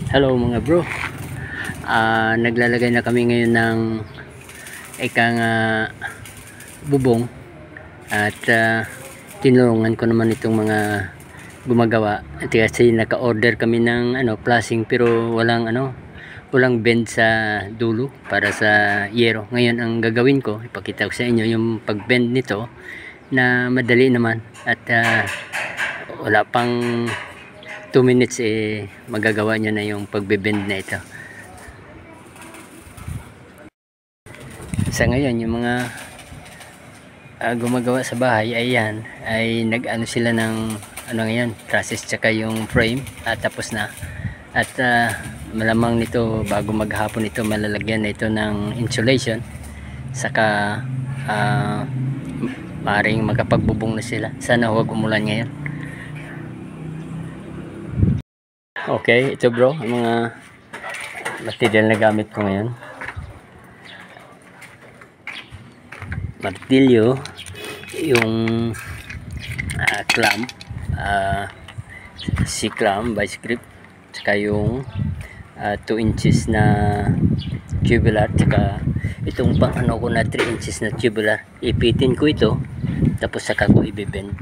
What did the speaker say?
Hello mga bro. Naglalagay na kami ngayon ng ikang bubong at tinulungan ko naman itong mga gumagawa at kasi naka-order kami ng flashing pero walang bend sa dulo para sa yero. Ngayon ang gagawin ko, ipakita ko sa inyo yung pag-bend nito na madali naman at wala pang 2 minutes magagawa nyo na yung pagbe-bend na ito. Sa ngayon yung mga gumagawa sa bahay ay nag-ano sila ng ngayon, trusses tsaka yung frame at tapos na at malamang nito bago maghapon ito malalagyan na ito ng insulation saka maaaring makapagbubong na sila. Sana huwag umulan ngayon. Okay, ito bro, ang mga material na gamit ko ngayon. Martilyo, yung clamp, C-clamp, vice grip, saka yung 2 inches na tubular, saka itong pang ko na 3 inches na tubular. Ipitin ko ito, tapos saka ko ibibend.